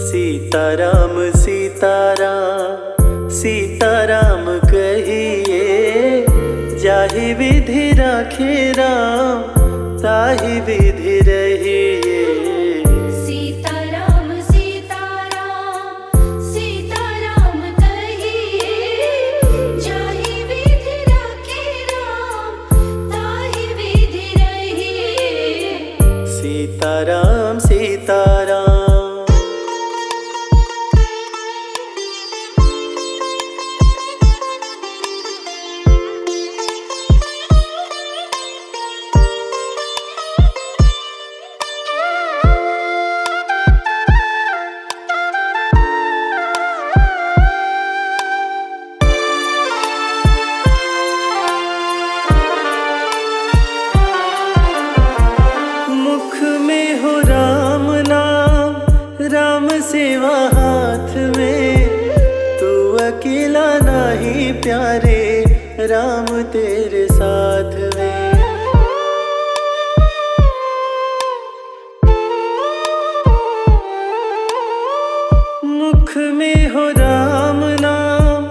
सीताराम सीताराम सीताराम कहिए, जाहि विधि राखे राम ताहि विधि रहिए। सीताराम सीताराम सीताराम कहिए, जाहि विधि राखे राम ताहि विधि रहिए। सीताराम सीताराम। राम सेवा हाथ में, तू अकेला नहीं प्यारे, राम तेरे साथ में। मुख में हो राम नाम,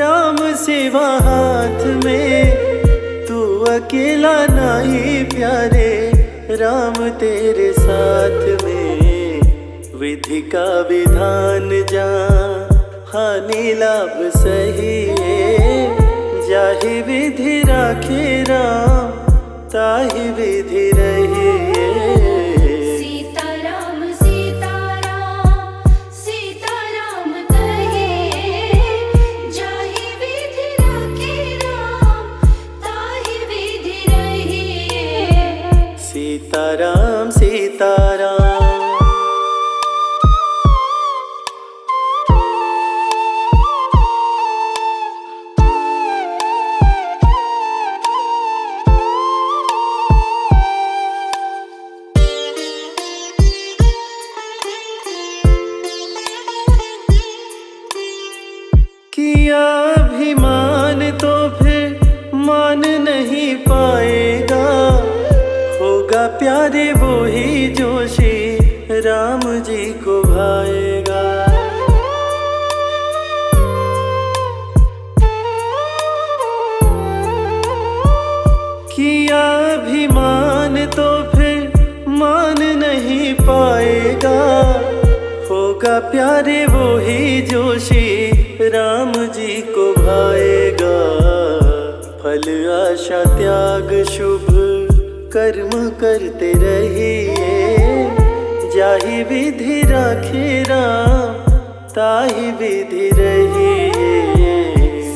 राम सेवा हाथ में, तू अकेला नहीं प्यारे, राम तेरे साथ में। विधि का विधान जा हानि लाभ सही है, जाहि विधि राखे राम ताहि विधि रहिए। सीताराम सीताराम सीताराम कहिए, जाहि विधि राखे राम ताहि विधि रहिए। सीताराम सीताराम। किया अभिमान तो फिर मान नहीं पाएगा, होगा प्यारे वो ही जो श्री राम जी को भाएगा। किया अभिमान तो फिर मान नहीं पाएगा, होगा प्यारे वो ही जो श्री राम जी को भाएगा। फल आशा त्याग शुभ कर्म करते रहिए, जाहि विधि राखे राम ताहि विधि रहिए।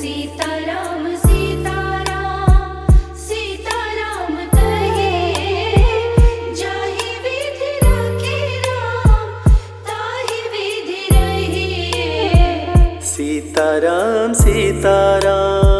सीताराम सीताराम सीताराम कहिए, जाहि विधि राखे राम ताहि विधि रहिए। सीताराम सीताराम।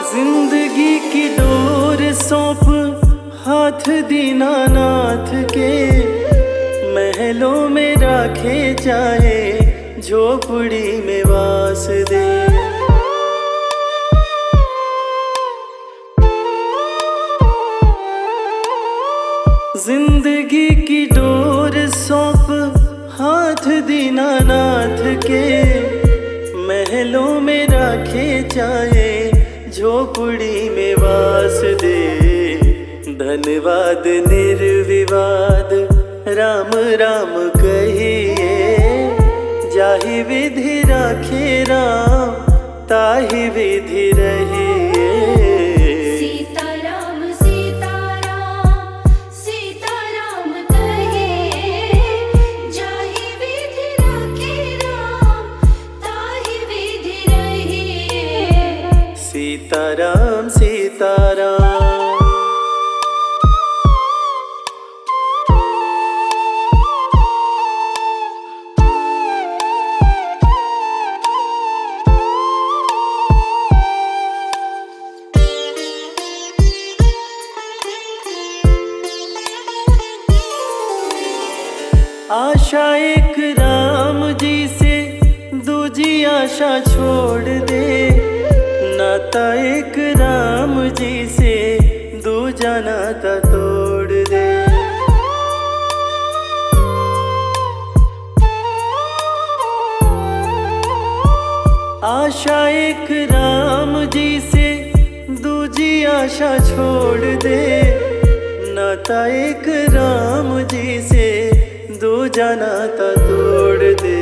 जिंदगी की डोर सौंप हाथ दीनानाथ के, महलों में राखे चाहे झोपड़ी में वास दे। जिंदगी की डोर सौंप हाथ दीनानाथ के, महलों में राखे चाहे झोपड़ी में वास दे। धन्यवाद निर्विवाद राम राम कहिए, जाहि विधि राखे राम ताहि विधि रहिए। सीताराम सीताराम सीताराम कहिए, जाहि विधि राखे राम ताहि विधि रहिए। सीताराम सीताराम। आशा छोड़ दे, नाता एक राम जी से दूजा नाता तोड़ दे। आशा एक राम जी से दूजी आशा छोड़ दे, नाता एक राम जी से दूजा नाता तोड़ दे।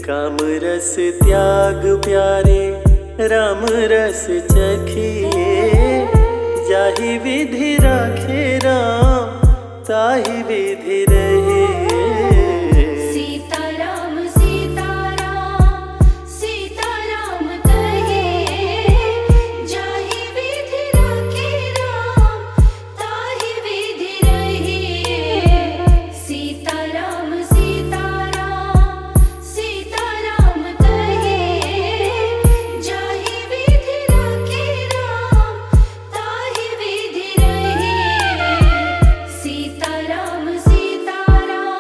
काम रस त्याग प्यारे राम रस चखिए, जाहि विधि राखे राम ताहि विधि रहे। सीताराम सीताराम सीताराम कहे, जाहि विधि राखे राम ताहि विधि रहे। सीताराम सीताराम सीताराम कहे, जाहि विधि राखे राम ताहि विधि रहे। सीताराम सीताराम।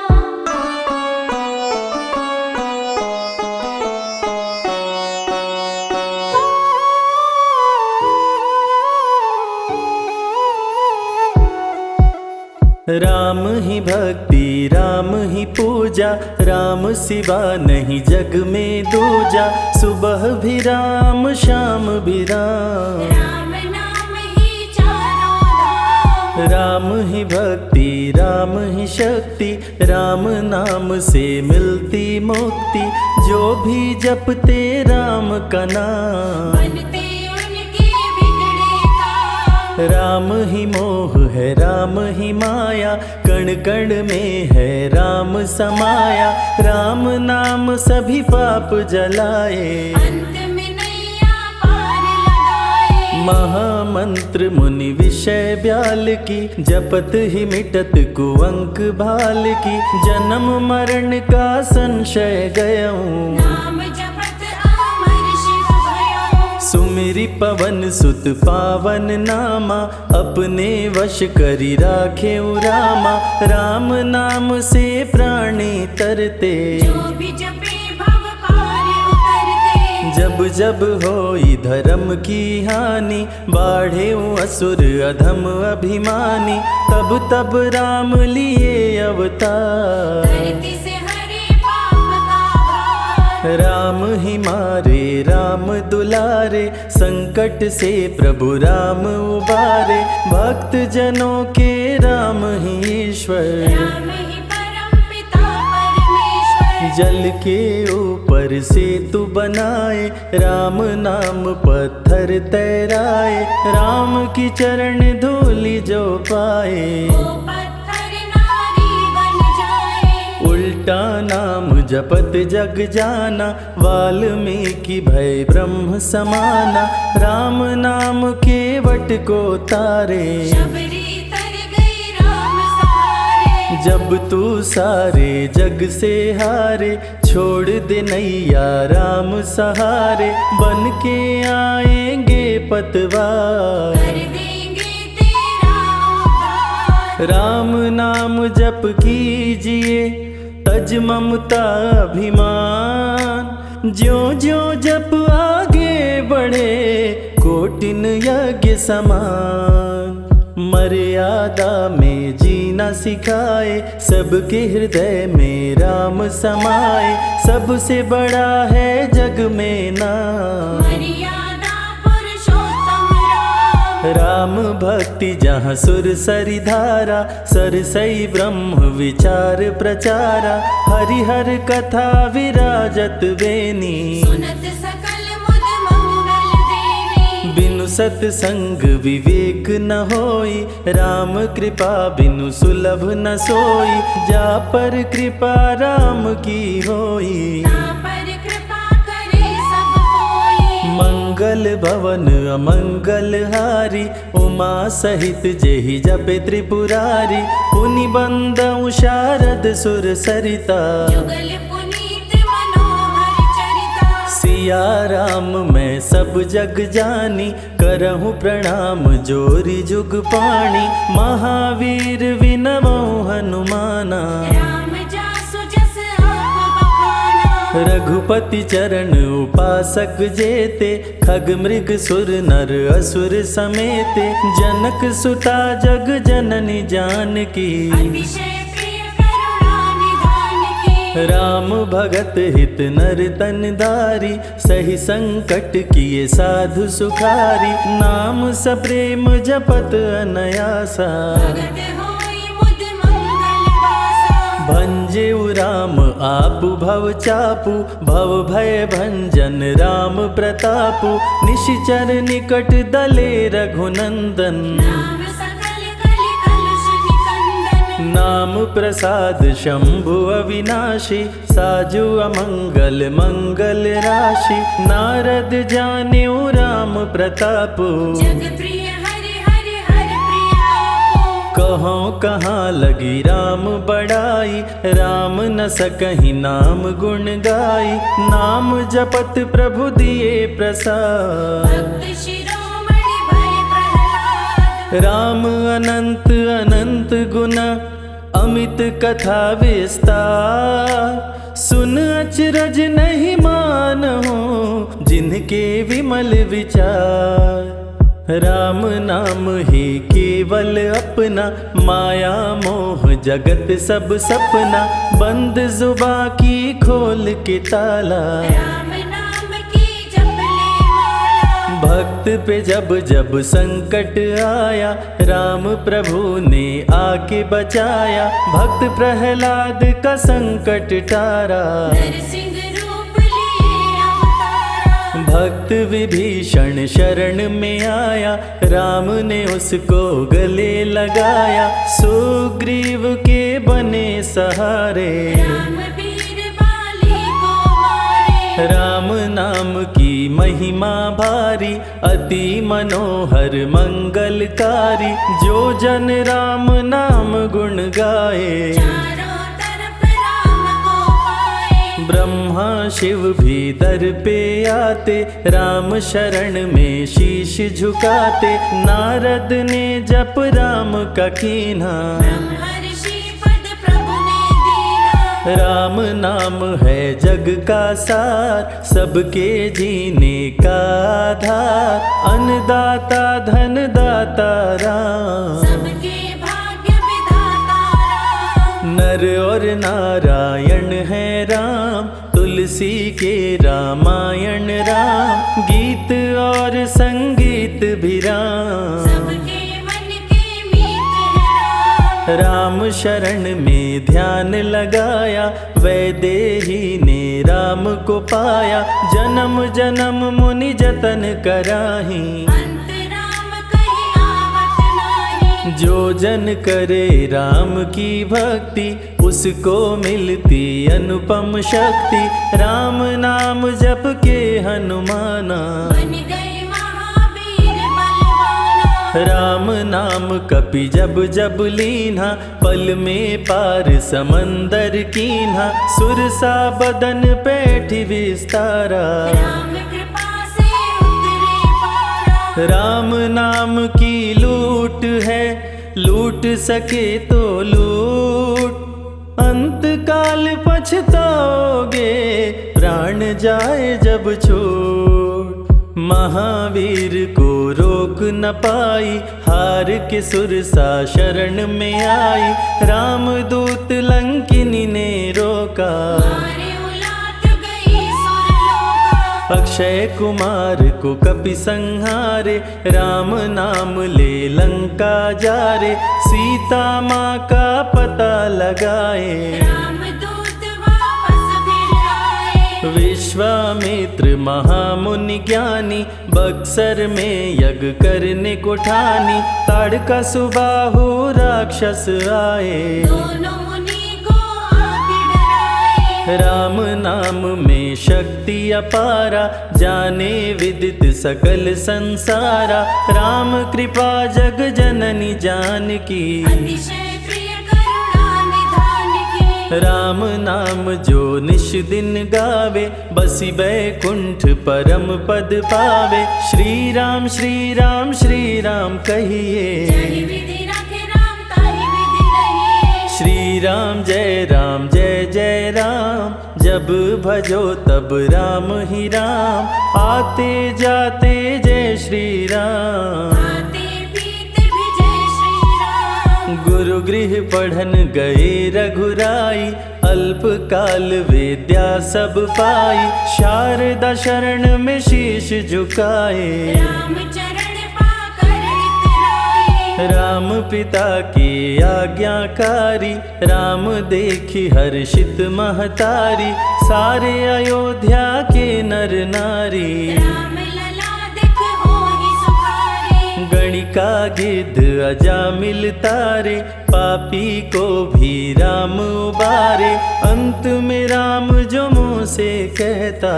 राम ही भक्ति राम ही पूजा, राम सिवा नहीं जग में दूजा। सुबह भी राम शाम भी राम, राम नाम ही चारों धाम। राम ही भक्ति राम ही शक्ति, राम नाम से मिलती मुक्ति। जो भी जपते राम का नाम, बनते उनके बिगड़े काम। राम ही मोह है राम ही माया, कण कण में है राम समाया। राम नाम सभी पाप जलाए, अंत में नैया पार लगाए। महामंत्र मुनि विषय ब्याल की, जपत ही मिटत कुअंक भाल की। जन्म मरण का संशय गयऊं, नाम जपत अमर शिव भयऊं। सुमिरि पवन सुत पावन नामा, अपने वश करी राखे रामा। राम नाम से प्राणी तरते, जो भी जपे भव पार उतरते। जब जब होई धर्म की हानि, बाढ़े असुर अधम अभिमानी। तब तब राम लिए अवतार, धरती से हरे पाप का भार। राम ही मारे राम दुलारे, संकट से प्रभु राम उबारे। भक्त जनों के राम ही ईश्वर, राम ही परम पिता परमेश्वर। जल के ऊपर सेतु बनाए, राम नाम पत्थर तैराए। राम की चरण धूलि जो पाए, वो पत्थर नारी बन जाए। उल्टा नाम जपत जग जाना, वाल्मीकि भय ब्रह्म समाना। राम नाम के वट को तारे, शबरी तर गई राम सहारे। जब तू सारे जग से हारे, छोड़ दे नैया राम सहारे। बन के आएंगे पतवार, कर देंगे तेरा उद्धार। राम नाम जप कीजिए, तज ममता अभिमान। ज्यों ज्यों जप आगे बढ़े, कोटिन यज्ञ समान। मर्यादा में जीना सिखाए, सबके हृदय में राम समाए। सबसे बड़ा है जग में नाम, मर्यादा पुरुषोत्तम राम। राम भक्ति जहाँ सुर सरि धारा, सरसई ब्रह्म विचार प्रचारा। हरिहर कथा विराजत बेनी, सुनत सकल मुद मंगल देनी। बिनु सत्संग विवेक न होई, राम कृपा बिनु सुलभ न सोई। जा पर कृपा राम की होई, ना पर कृपा करे सब कोई। मंगल भवन अमंगल हारी, उमा सहित जेहि जपे त्रिपुरारी। पुनि बंदउ शारद सुर सरिता, जुगल पुनीत मनोहर चरिता। सिया राम मैं सब जग जानी, करहूँ प्रणाम जोरी जुग पाणी। महावीर विनमौ हनुमाना, राम जासु जस आप बखाना। रघुपति चरण उपासक जेते, खग मृग सुर नर असुर समेते। जनक सुता जग जननी जानकी, अतिशय प्रिय करुणा निधान की। राम भगत हित नर तन धारी, सही संकट किए साधु सुखारी। नाम सप्रेम जपत अनयासा, भगत होई मुद मंगल वासा। भंजेउ राम आपु भव चापु, भव भय भंजन राम प्रतापु। निशिचर निकट दले रघुनंदन, नाम सकल कलि कलुष निकंदन। नाम प्रसाद शंभु अविनाशी, साजु अमंगल मंगल राशि। नारद जानेउ राम प्रतापु, जग प्रिय हरि हरि हर प्रिय आपो। कहाँ कहाँ लगी राम बड़ाई, राम न सकहि नाम गुण गाई। नाम जपत प्रभु दिए प्रसाद, भक्त शिरोमणि भय प्रहलाद। राम अनंत अनंत गुण, अमित कथा विस्तार। सुन अचरज नहीं मानहु, जिनके विमल विचार। राम नाम ही केवल अपना, माया मोह जगत सब सपना। बंद जुबा की खोल के ताला, राम नाम की जपले माला। भक्त पे जब जब संकट आया, राम प्रभु ने आके बचाया। भक्त प्रहलाद का संकट टारा, नरसिंह रूप लिए अवतारा। भक्त विभीषण शरण में आया, राम ने उसको गले लगाया। सुग्रीव के बने सहारे, राम वीर बाली को मारे। राम नाम की महिमा भारी, अति मनोहर मंगलकारी। जो जन राम नाम गुण गाए, चारों तरफ राम को पाए। ब्रह्मा शिव भी दर पे आते, राम शरण में शीश झुकाते। नारद ने जप राम का कीन्हा, ब्रह्मर्षि पद प्रभु ने दीना। राम नाम है जग का सार, सबके जीने का आधार। अन्नदाता धनदाता राम, सबके भाग्य विधाता राम। नर और नारायण है राम, तुलसी के रामायण राम। गीत और संगीत भी राम, सबके मन के मीत है राम। राम शरण में ध्यान लगाया, वैदेही ने राम को पाया। जन्म जन्म मुनि जतन कराही, अंत राम कहीं आवत नाही। जो जन करे राम की भक्ति, उसको मिलती अनुपम शक्ति। राम नाम जप के हनुमाना, बन गए महावीर बलवाना। राम नाम कपि जब जब लीन्हा, पल में पार समंदर कीन्हा। सुरसा बदन पैठी विस्तारा, राम कृपा से उतरे पारा। राम नाम की लूट है, लूट सके तो लूट। अंत काल पछताओगे, प्राण जाए जब छोड़। महावीर को रोक न पाई, हार के सुरसा शरण में आई। रामदूत लंकिनी ने रोका, मारे उलाट गई सुरलोका। अक्षय कुमार को कपि संहारे। राम नाम ले लंका जारे, सीता माँ का पता लगाए। रामदूत वापस फिर आए। विश्वामित्र महामुनि ज्ञानी, बक्सर में यज्ञ करने को ठानी। ताड़का सुबाहु राक्षस आए, दोनों मुनि को आके डराए। राम नाम में शक्ति अपारा, जाने विदित सकल संसारा। राम कृपा जग जननी जानकी, अतिशय प्रिय करुणा निधान की। राम नाम जो निश दिन गावे, बसी बैकुंठ परम पद पावे। श्री राम श्री राम श्री राम कहिए, जहि विधि रखे राम ताहि विधि रहिए। श्री राम जय जय राम, जब भजो तब राम ही राम, आते जाते जय श्री राम। आते पीते भी जय श्री राम। गुरु गृह पढ़न गए रघुराई, अल्पकाल विद्या सब पाई, शारदा शरण में शीश झुकाए। राम चरण पाकर इतराए। राम पिता की आज्ञाकारी, राम देखी हर्षित महतारी, सारे अयोध्या के नर नारी। राम लला दिख होहि सुखारे। गणिका गिद्ध अजामिल तारे, पापी को भी राम उबारे। अंत में राम जो मुँह से कहता,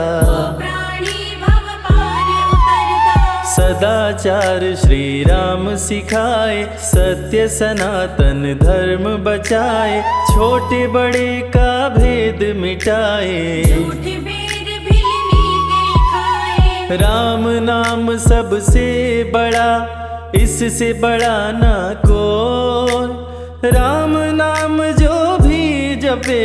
प्राणी भव पार उतरता। सदाचार श्री राम सिखाए, सत्य सनातन धर्म बचाए, छोटे बड़े का भेद मिटाए। झूठ भेद भिलनी के खाए। राम नाम सबसे बड़ा, इससे बड़ा ना कोई। राम नाम जो भी जपे,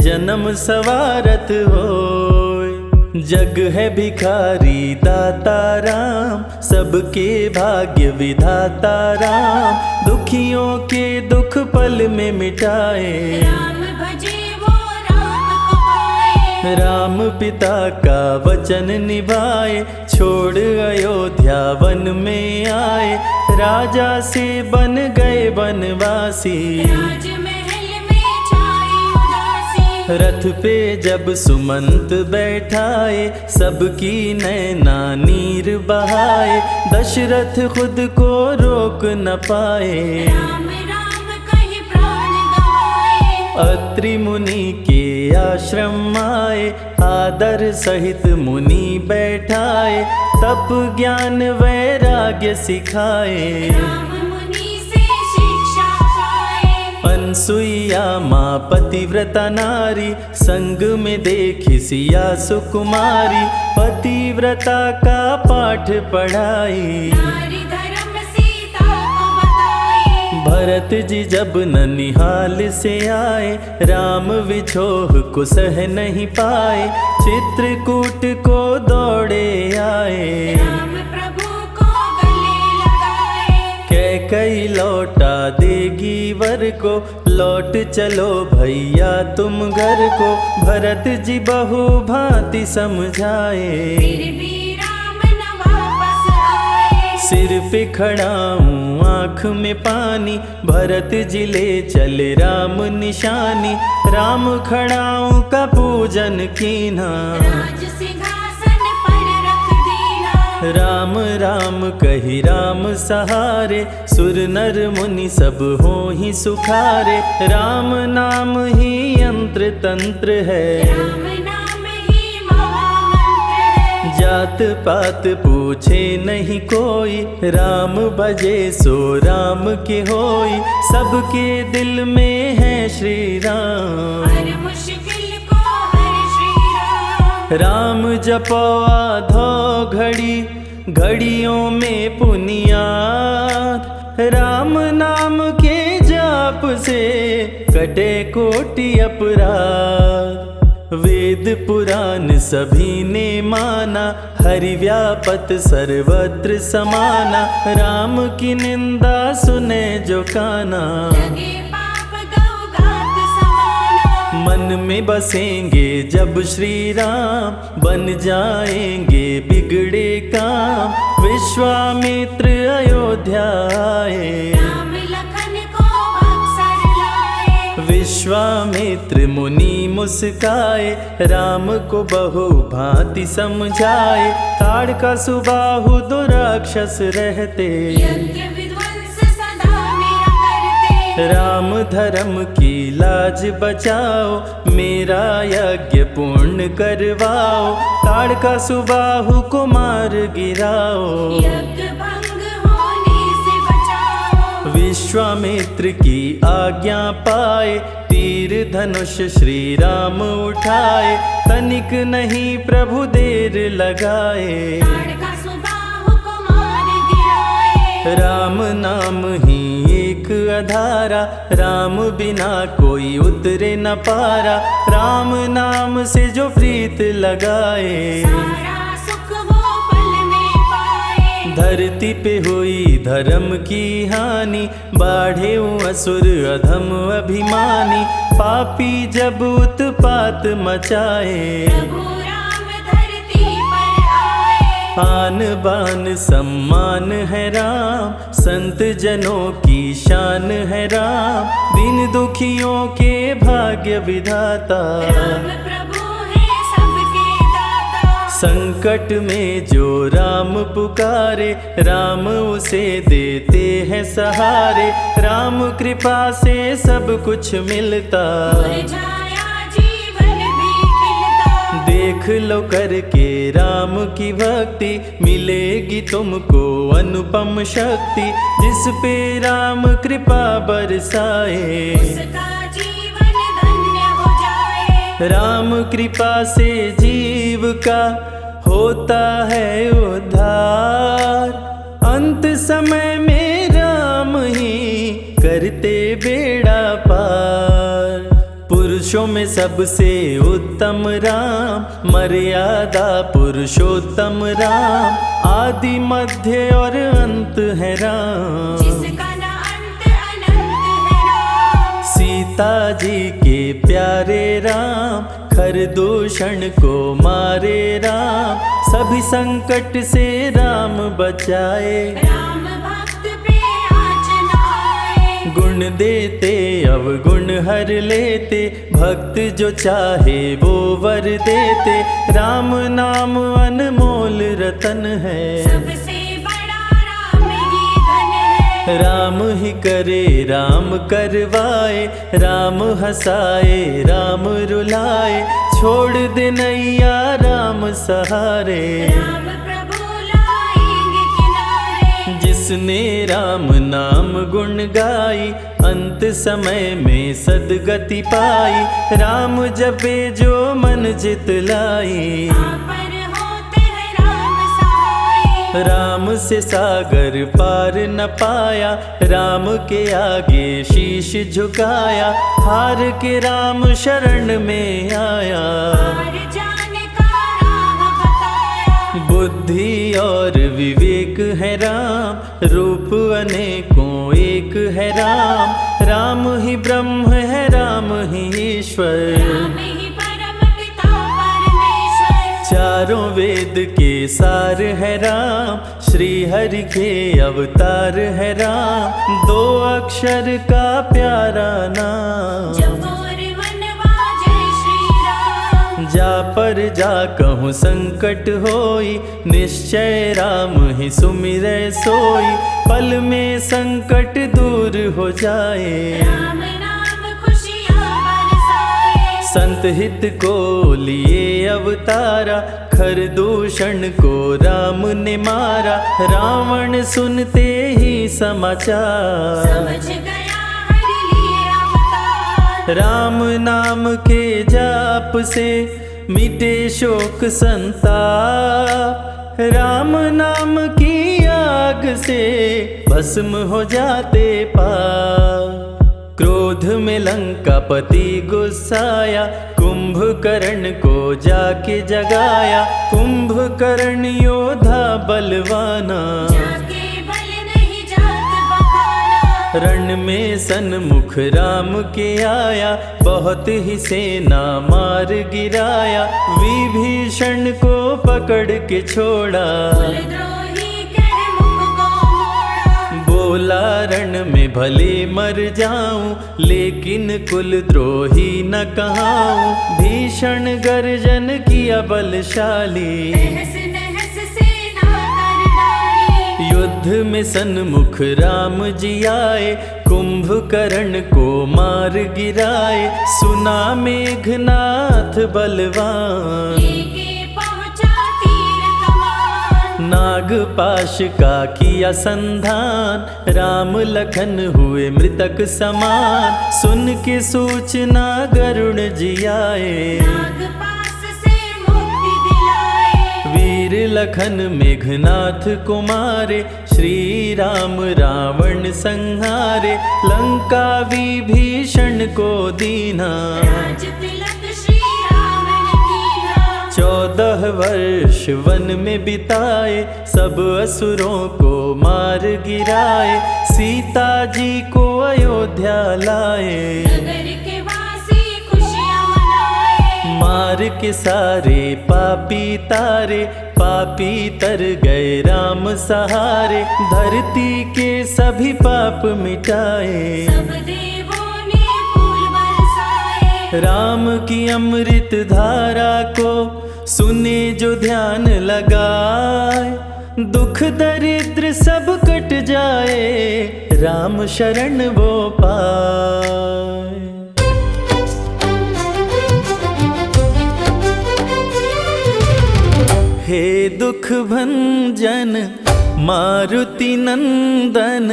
जन्म सवारत होय। जग है भिखारी दाता राम, सबके भाग्य विधाता राम, दुखियों के दुख पल में मिटाए। राम भजे वो राम को पाए। राम पिता का वचन निभाए, छोड़ अयोध्या वन में आए, राजा से बन गए वनवासी। राजमहल में छाई उदासी। रथ पे जब सुमंत बैठाए, सबकी नैना नीर बहाए, दशरथ खुद को रोक न पाए। राम राम कहि प्राण गवाए। अत्रि मुनि के आश्रम आए, आदर सहित मुनि बैठाए, तप ज्ञान वैराग्य सिखाए। राम मुनि से शिक्षा पाए। अनसुईया माँ पतिव्रता नारी, संग में देखी सिया सुकुमारी, पतिव्रता का पाठ पढ़ाई। नारी धर्म सीता को बताए। भरत जी जब ननिहाल से आए, राम विछोह को सह नहीं पाए, चित्रकूट को दौड़े आए। राम प्रभु को गले लगाए। कैकई लौटा देगी वर को, लौट चलो भैया तुम घर को, भरत जी बहु भांति समझाए। फिर भी राम न वापस आए। सिर पे खड़ा हूँ आँख में पानी, भरत जी ले चले राम निशानी, राम खड़ाऊँ का पूजन कीना। राज सिंहासन पर रख दीना। राम राम कही राम सहारे, सुर नर मुनि सब हो ही सुखारे। राम नाम ही यंत्र तंत्र है, राम नाम ही महामंत्र है। जात पात पूछे नहीं कोई, राम भजे सो राम के होई। सबके दिल में है श्री राम, हर मुश्किल को हर श्री राम। राम जपो आधो घड़ी, घड़ियों में पुनियाद। राम नाम के जाप से कटे कोटि अपराध। वेद पुराण सभी ने माना, हरि व्यापत सर्वत्र समाना। राम की निंदा सुने जो काना, लगे पाप गौ घात समाना। मन में बसेंगे जब श्री राम, बन जाएंगे बिगड़े काम। विश्वामित्र अयोध्या आए, राम लखन को अक्सर लाए। विश्वामित्र मुनि मुस्काए, राम को बहु भांति समझाए। ताड़का सुबाहु दो राक्षस रहते, यज्ञ विध्वंस सदा मेरा करते। राम धर्म की लाज बचाओ, मेरा यज्ञ पूर्ण करवाओ। ताड़का सुबाहु को मार गिराओ, यज्ञ भंग होने से बचाओ। विश्वामित्र की आज्ञा पाए, तीर धनुष श्री राम उठाए। तनिक नहीं प्रभु देर लगाए, ताड़का सुबाहु को मार गिराए। राम नाम ही एक एक अधारा, राम बिना कोई उतरे न पारा। राम नाम से जो प्रीत लगाए, सारा सुख वो पल में पाए। धरती पे हुई धर्म की हानि, बाढ़े असुर अधम अभिमानी। पापी जब उत्पात मचाए, प्रभु राम धरती पर आए। आन बान सम्मान है राम, संत जनों की शान है राम। दीन दुखियों के भाग्य विधाता, राम प्रभु है सबके दाता। संकट में जो राम पुकारे, राम उसे देते हैं सहारे। राम कृपा से सब कुछ मिलता, मुरझाया जीवन भी खिलता। देख लो करके राम की भक्ति, मिलेगी तुमको अनुपम शक्ति। जिस पे राम कृपा बरसाए, उसका जीवन धन्य हो जाए। राम कृपा से जीव का होता है उद्धार। अंत समय में राम ही करते बेड़ा पार। पुरुषों में सबसे उत्तम राम, मर्यादा पुरुषोत्तम राम। आदि मध्य और अंत है राम, जिसका न अंत अनंत है राम। सीता जी के प्यारे राम, खरदूषण को मारे राम। सभी संकट से राम बचाए, राम भक्त पे आँच न आए। गुण देते अवगुण हर लेते। भक्त जो चाहे वो वर देते। राम नाम अनमोल रतन है, सबसे बड़ा राम ही धन है। राम ही करे राम करवाए। राम हंसाए राम रुलाए, छोड़ दे नैया राम सहारे। राम प्रभु लाएंगे किनारे। जिसने राम नाम गुण गाई, अंत समय में सदगति पाई। राम जपे जो मन जित लाई, आप पर होते हैं राम सहाय। राम से सागर पार न पाया। राम के आगे शीश झुकाया, हार के राम शरण में आया। हार जाने का राह बताया। बुद्धि और विवेक है राम, रूप अनेकों एक है राम। राम ही ब्रह्म है, राम ही ईश्वर। राम ही परम पिता परमेश्वर। चारों वेद के सार है राम, श्री हरि के अवतार है राम। दो अक्षर का प्यारा नाम, जगोर मनवा जय श्री राम। जा पर जा कहूँ संकट होई, निश्चय राम ही सुमिरै सोई। पल में संकट दूर हो जाए, राम नाम खुशियाँ बरसाए। संत हित को लिए अवतारा। खरदूषण को राम ने मारा, रावण सुनते ही समाचार। समझ गया हरि लिए अवतार। राम नाम के जाप से मिटे शोक संताप। राम नाम की आग से भस्म हो जाते पाप। क्रोध में लंकापति गुस्साया, कुंभकर्ण को जाके जगाया। कुंभकर्ण योद्धा बलवाना, जाके बल नहीं जात बखाना। रण में सन्मुख राम के आया, बहुत ही सेना मार गिराया। विभीषण को पकड़ के छोड़ा, कुलद्रोही कह मुख को मोड़ा। बोला रण में भले मर जाऊं, लेकिन कुलद्रोही न कहाऊं। भीषण गर्जन किया बलशाली, तहस नहस सेना कर डाली। युद्ध में सन्मुख राम जी आए, कुंभकर्ण को मार गिराए। सुना मेघनाथ बलवान, लेके पहुंचा तीर कमान। नागपाश का किया संधान। राम लखन हुए मृतक समान, सुन के सूचना गरुण जी आए। नागपाश से मुक्ति दिलाए। वीर लखन मेघनाथ कुमारे, श्री राम रावण संहारे, लंका विभीषण को दीना। राज तिलक श्री रावण कीना। 14 वर्ष वन में बिताए, सब असुरों को मार गिराए, सीता जी को अयोध्या लाए। नगर के वासी खुशियाँ मनाए। मार के सारे पापी तारे, पापी तर गए राम सहारे, धरती के सभी पाप मिटाए। सब देवों ने फूल बरसाए। राम की अमृत धारा को सुने जो ध्यान लगाए, दुख दरिद्र सब कट जाए, राम शरण वो पाए। हे दुख भंजन मारुति नंदन,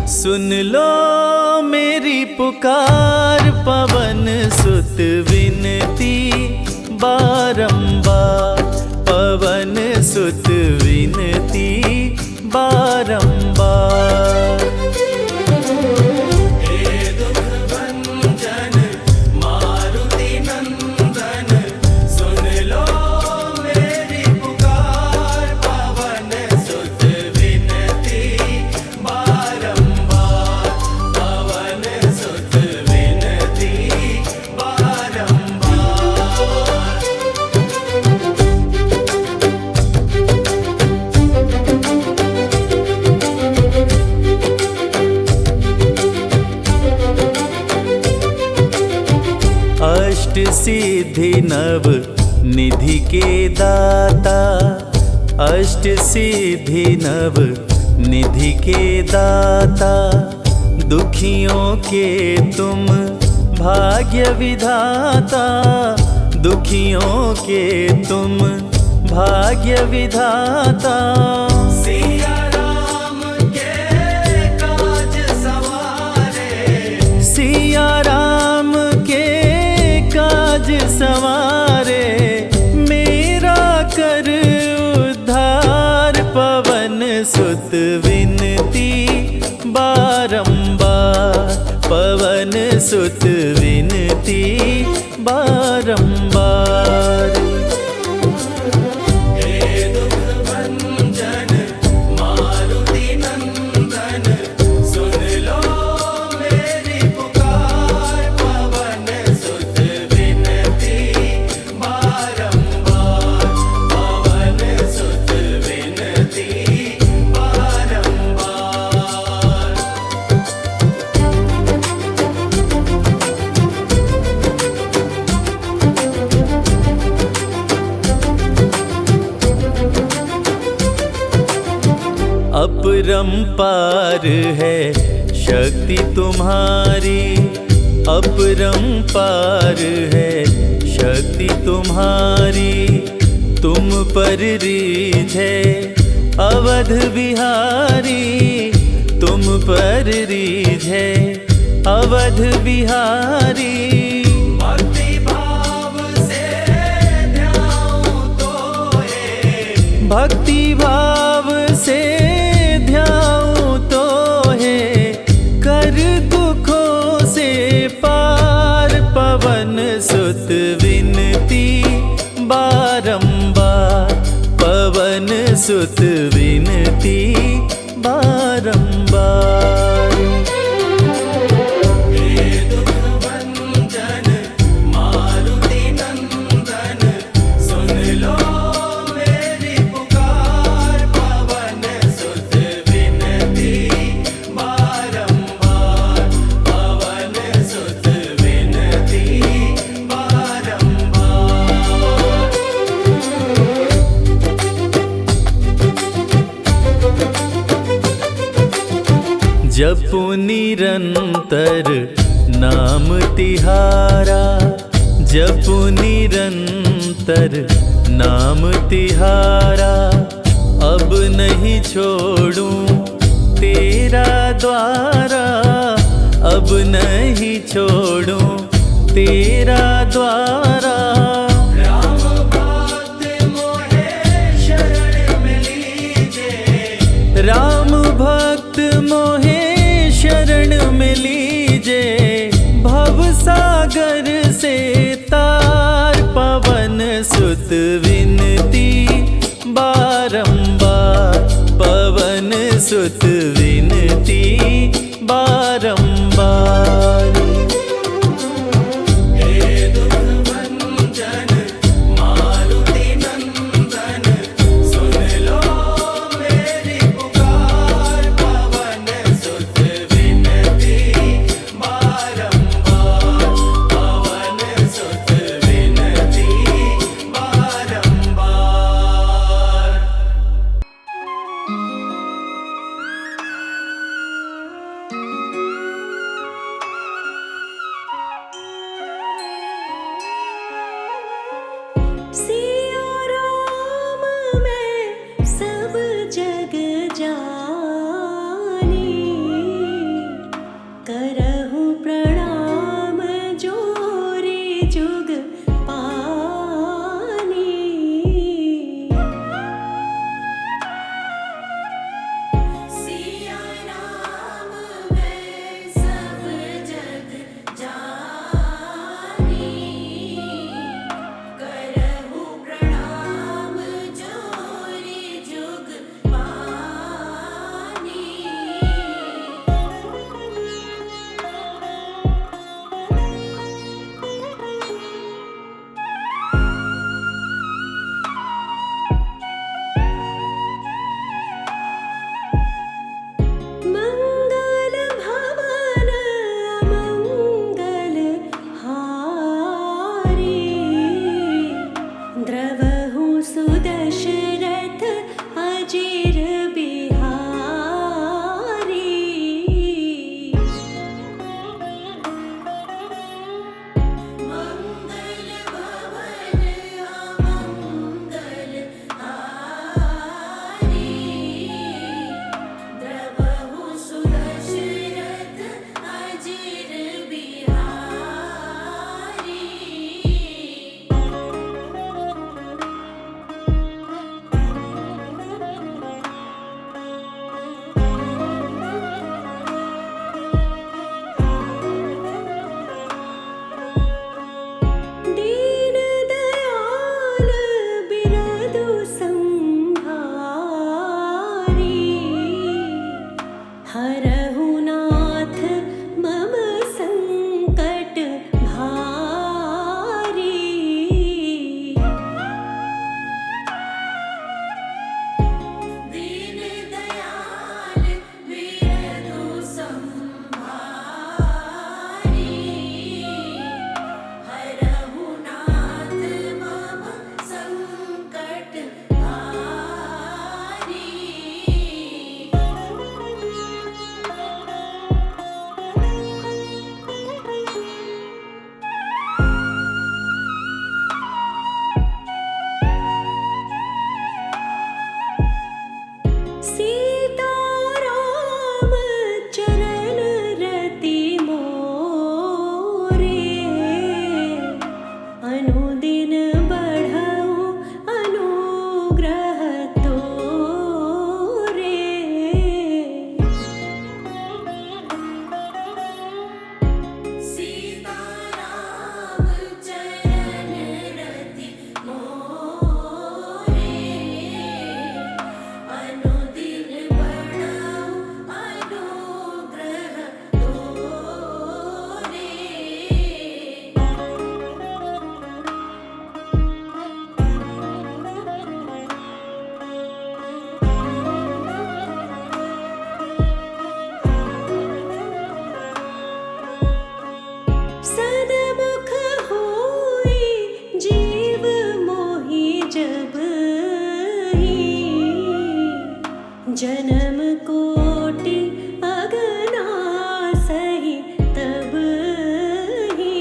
सुन लो मेरी पुकार, पवन सुत विनती बारंबार, पवन सुत विनती बारंबार। अष्ट सिद्धि नव निधि के दाता, अष्ट सिद्धि नव निधि के दाता, दुखियों के तुम भाग्य विधाता, दुखियों के तुम भाग्य विधाता। सिया राम के काज सवारे, सिया राम के काज सवारे, मेरा कर उद्धार, पवन सुत विनती बारंबार, पवन सुत विनती बारंबार। अपरंपार है शक्ति तुम्हारी, अपरंपार है शक्ति तुम्हारी, तुम पर रीझ है अवध बिहारी, तुम पर रीझ है अवध बिहारी। भक्ति भाव से ध्याऊं तो है, भक्ति भाव से ध्याऊं तो है, कर दुखों से पार, पवन सुत विनती बारंबार, पवन सुत विनती बारंबार। जपु निरंतर नाम तिहारा, जपु निरंतर नाम तिहारा, अब नहीं छोड़ूं तेरा द्वारा, अब नहीं छोड़ूं तेरा द्वारा। राम भक्त मोहे शरण मोहे शरण में लीजे भव सागर से तार। पवन सुत विनती बारंबार, पवन सुत विनती बारंबार। सिया राम मैं सब जग जानी, करहूँ प्रणाम जोरी जुग पानी। सिया राम मैं सब जग जानी, करहूँ प्रणाम जोरी जुग पानी। मंगल भवन अमंगल हारी, द्रवहु सुदशरथ अजिर बिहारी। मंगल भवन अमंगल हारी, द्रवहु सुदशरथ अजिर बिहारी। दीन दयाल बिरदु संहारी, हरहु नाथ मम संकट भारी। दीन दयाल बिरदु संहारी, हरहु नाथ मम संकट भारी। सीता राम चरण रति मोरे, अनुदिन बढ़ऊ अनुग्रह तोरे। सीता राम चरण रति मोरे, अनुदिन बढ़ऊ अनुग्रह तोरे। सदमुख होई जीव मोहि जब ही, जन्म कोटि अगना सही तब ही।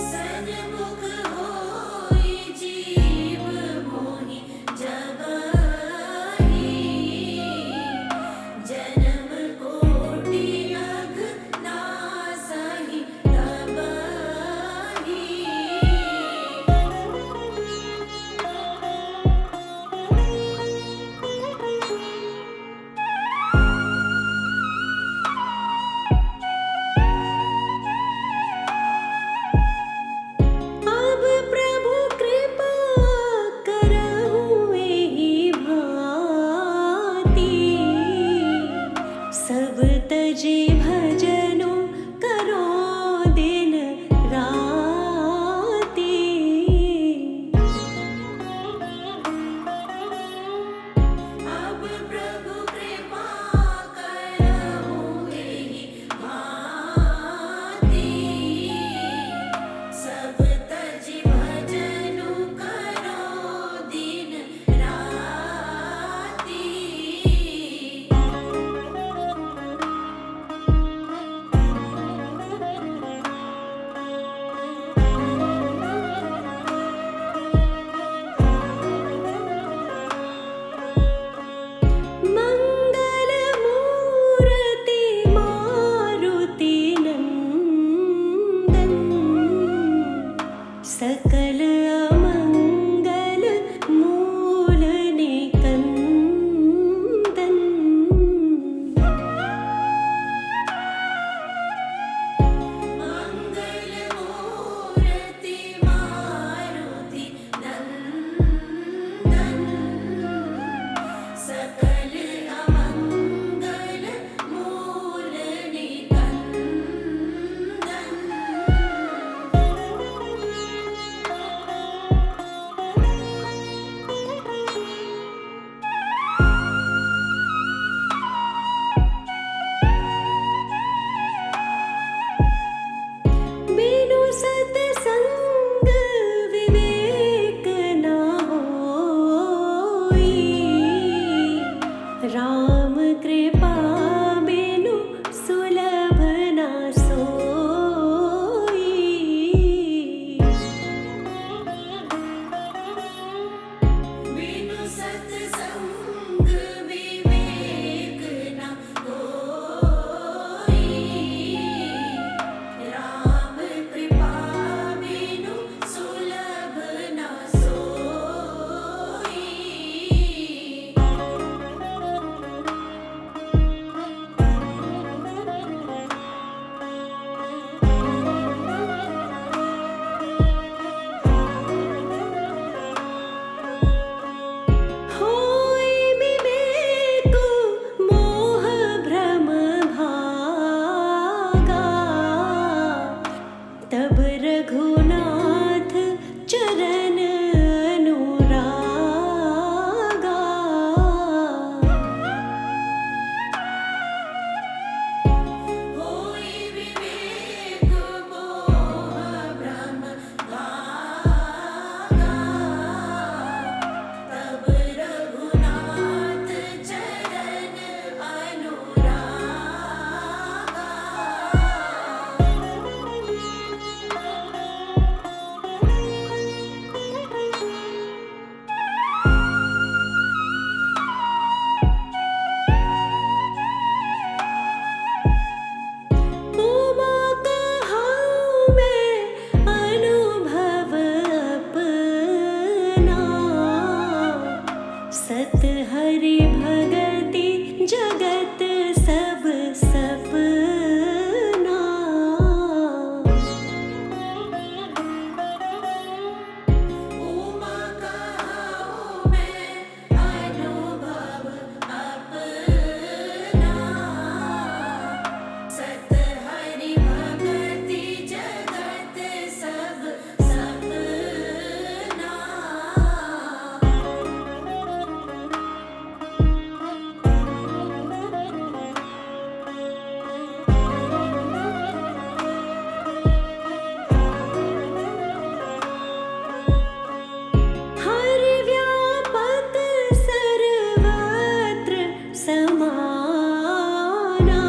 सन्मुख होई जीव मोहि जब ही, जन्म कोटि अगना सही तब ही। सकल अमंगल मूल निकंदन। मंगल मूर्ति मारुति नंदन, सकल अमंगल मूल निकंदन। बिनु सतसंग विवेक न होई, राम कृपा बिनु सुलभ न सोई। बिनु सत्संग विवेक न होई, राम कृपा बिनु सुलभ न सोई। होई विवेक मोह भ्रम भागा, तब रघुनाथ चरण अनुरागा। होई विवेक मोह भ्रम भागा, तब रघुनाथ चरण अनुरागा। उमा कहाँ मैं अनुभव अपना, सत हरि भगति जगत सब सपना। उमा कहाँ मैं अनुभव अपना, सत हरि भगति जगत सब सपना। हरि व्यापक सर्वत्र समाना,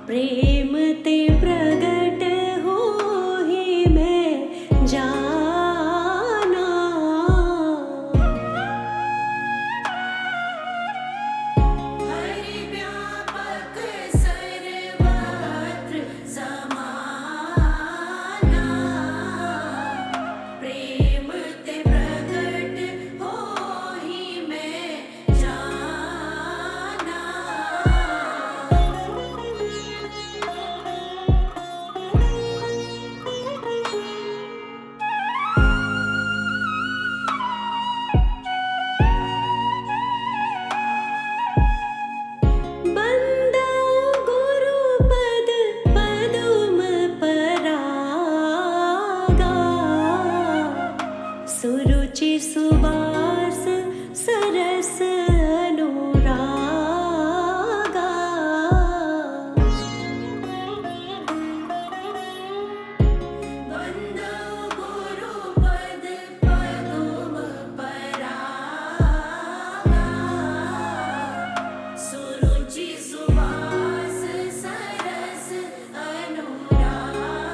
प्रेम ते प्रगट होहि मैं जाना। हरि व्यापक सर्वत्र समाना, प्रेम ते प्रगट होहि मैं जाना। बंदा गुरुपद पदुम परागा, सुरुचि सुबास सरस अनुरागा। बंदो गुरुपद पदुम परागा, सुरुचि सुवास सरस अनुरागा।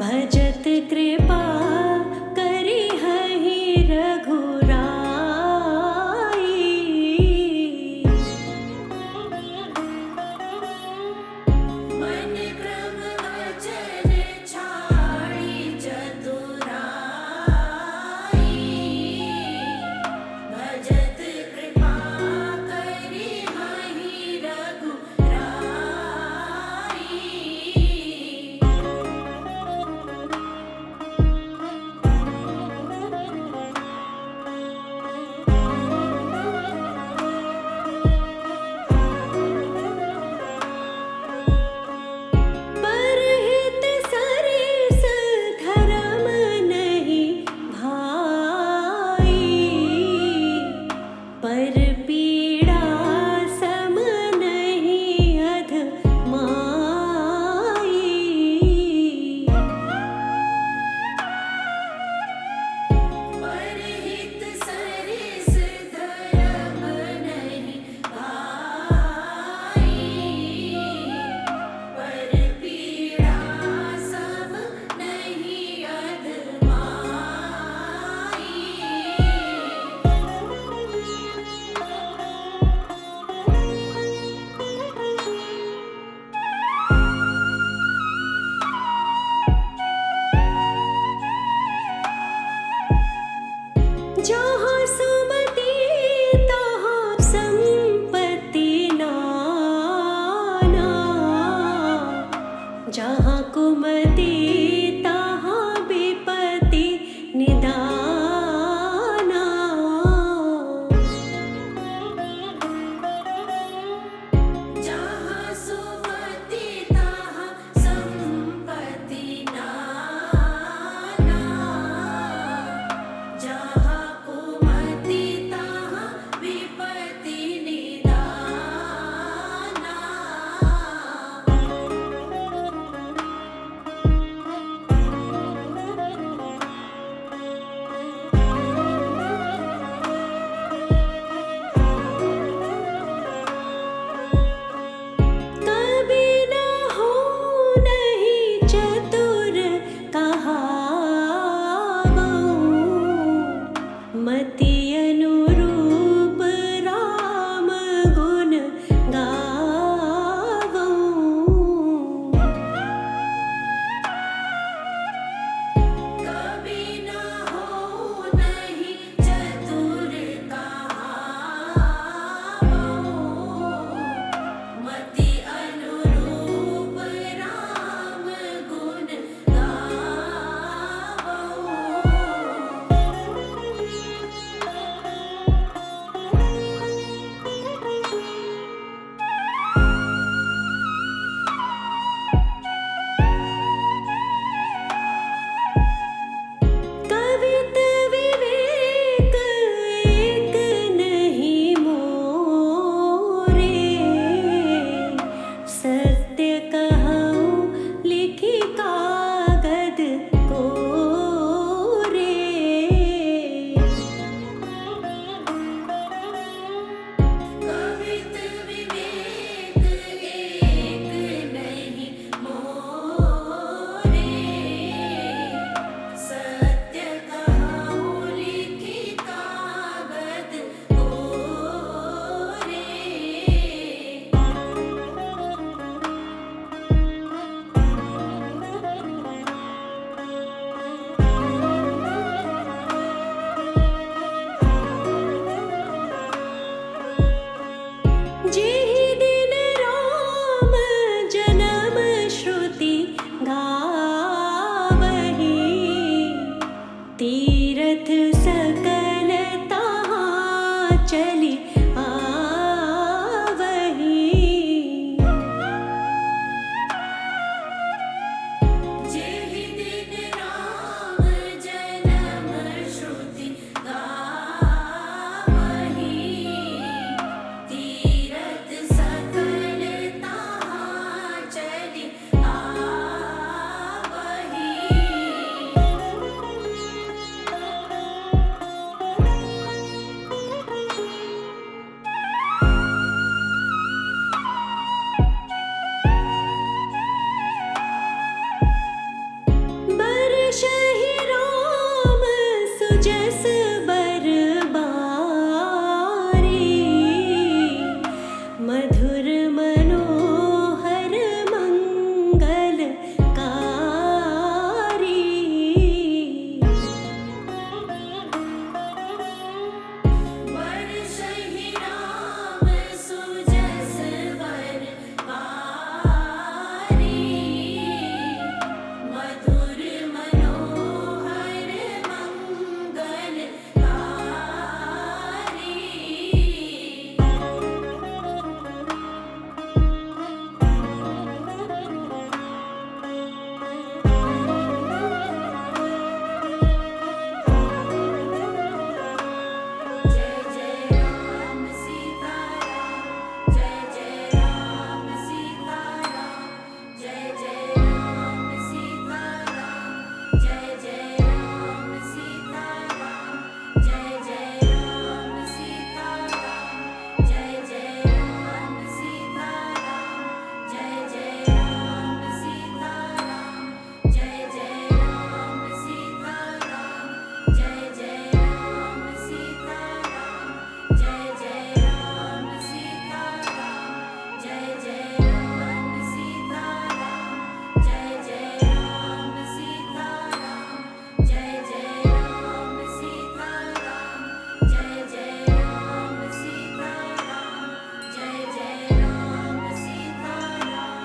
भजत कृपा करी हहि रघुराई। मन क्रम वचन छाड़ी चतुराई। भजत कृपा करी हहि रघुराई। परहित सरिस धरम नहीं भाई। पर पीड़ा सम नहीं अधमाई। परहित सरिस धरम नहीं भाई। पर पीड़ा सम नहीं अधमाई। जहाँ सुमति तहाँ संपत्ति नाना। जहाँ कुमति तहाँ विपत्ति निदाना। जहाँ सुमति तहाँ संपत्ति नाना। जहाँ कुमति तहाँ विपत्ति निदाना। कभी न हो नहीं चतुर कहावऊँ। मति अनुरूप राम गुण गावऊँ। कभी न हो नहीं चतुर कहावऊँ। मति अनुरूप राम गुण कवित विवेक एक नहीं मोरे। सत्य कहूँ लिखी कागद कोरे। कवित विवेक एक नहीं मोरे। सत्य कहूँ लिखी कागद कोरे। जय जय राम सीता राम, जय जय राम सीता राम, जय जय राम सीता राम, जय जय राम सीता राम, जय जय राम सीता राम, जय जय राम सीता राम, जय जय राम सीता राम, जय जय राम सीता राम, जय जय राम सीता राम, जय जय राम सीता राम, जय जय राम सीता राम, जय जय राम सीता राम।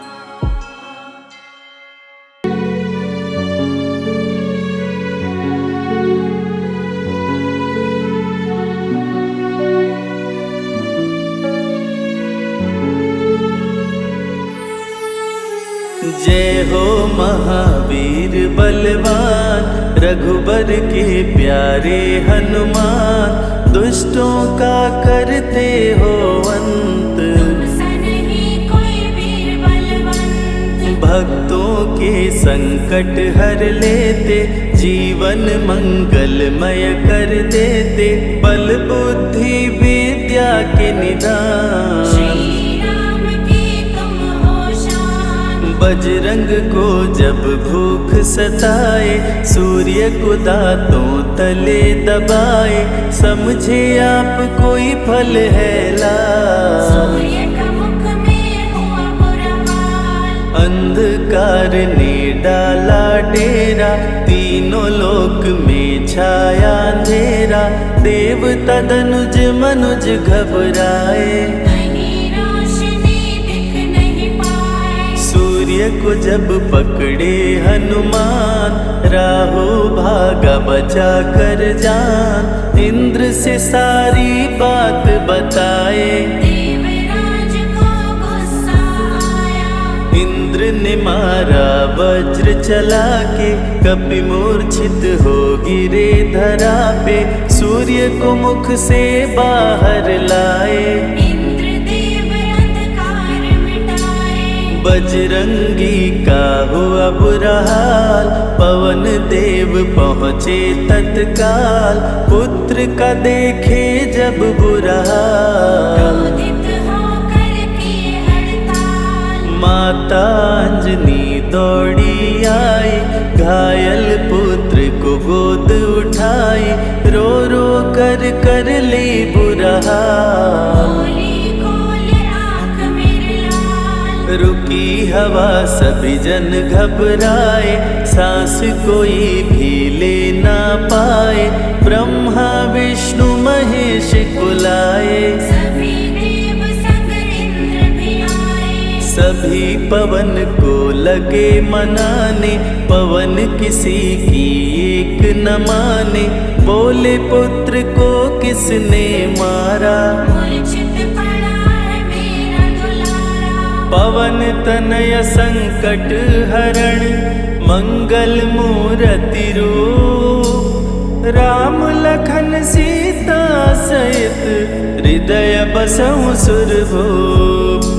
जय हो महावीर बलवान, रघुबर के प्यारे हनुमान, दुष्टों का करते हो अंत, तुमसा नहीं कोई वीर बलवंत, भक्तों के संकट हर लेते, जीवन मंगलमय कर देते, बल बुद्धि विद्या के निदान, श्री राम की तुम हो शान, बजरंग को जब भूख सताए, सूर्य को दांतों तले दबाए, समझे आप कोई फल है लाल, सूर्य का मुख में हुआ बुरा हाल, अंधकार ने डाला डेरा, तीनों लोक में छाया अंधेरा, देवता धनुज मनुज घबराए, कहीं रोशनी दिख नहीं पाए, सूर्य को जब पकड़े हनुमान, राहु भागा बचा कर जान, इंद्र से सारी बात बताए, देवराज को गुस्सा आया, इंद्र ने मारा वज्र चला के, कपि मूर्छित हो गिरे धरा पे, सूर्य को मुख से बाहर लाए, इंद्रदेव अंधकार मिटाए, बजरंगी का हुआ बुरा हाल, पवन देव पहुँचे तत्काल, पुत्र का देखे जब बुरा हाल, क्रोधित होकर किए हड़ताल, माता अंजनी दौड़ी आई, घायल पुत्र को गोद उठाई, रो रो कर ली बुरा हाल, बोली खोल आँख मेरे लाल, रुकी हवा सभी जन घबराए, सांस कोई भी ले ना पाए, ब्रह्मा विष्णु महेश कुलाए, सभी देव संग इंद्र भी आए, सभी पवन को लगे मनाने, पवन किसी की एक न माने, बोले पुत्र को किसने मारा, मूर्छित पड़ा है मेरा दुलारा, पवन तनय संकट हरण, मंगल मूरति रूप, राम लखन सीता सहित, हृदय बसहु सुरभूप,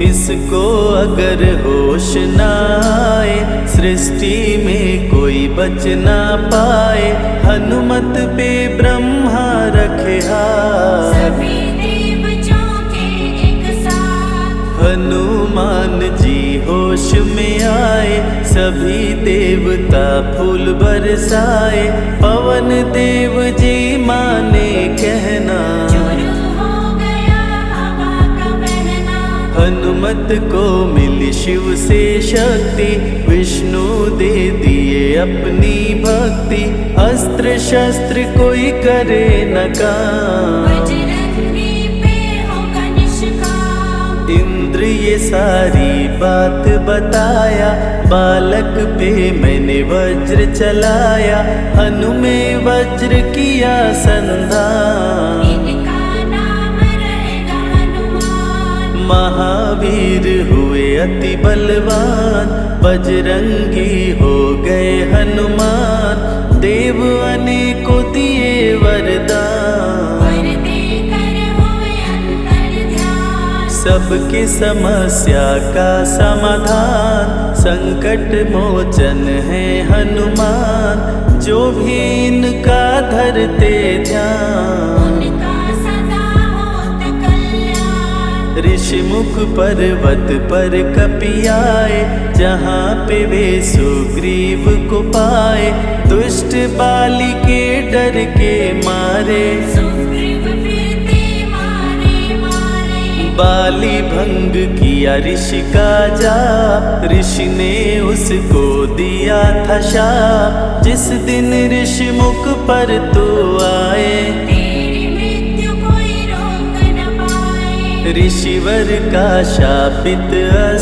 इसको अगर होश न आए, सृष्टि में कोई बच ना पाए, हनुमत पे ब्रह्मा रखे हाथ, सभी देव चौंके एक साथ, हनुमान जी होश में आए, सभी देवता फूल बरसाए, पवन देव जी माने कहना, शुरू हो गया हवा का बहना, हनुमत को मिली शिव से शक्ति, विष्णु दे दिए अपनी भक्ति, अस्त्र शस्त्र कोई करे न काम, बजरंगी पे होगा निष्काम, इंद्र ये सारी बात बताया, बालक पे मैंने वज्र चलाया, हनु में वज्र किया संधान, इनका नाम रहेगा हनुमान, महावीर हुए अति बलवान, बजरंगी हो गए हनुमान, देव अनेकों दिए वरदान, वर देकर हुए अंतर ध्यान, सबकी समस्या का समाधान, संकट मोचन है हनुमान, जो भी इनका धरते ध्यान। उनका सदा होत कल्याण। ऋषि मुख पर्वत पर कपियाए, जहाँ पे वे सुग्रीव को पाए। दुष्ट बाली के डर के मारे, सुग्रीव फिरते मारे मारे। बाली भंग किया ऋषि का जाप, ऋषि ने उसको दिया था शाप। जिस दिन ऋषि मुख पर तो आए, तेरी मृत्यु कोई रोक न पाए। ऋषिवर का शापित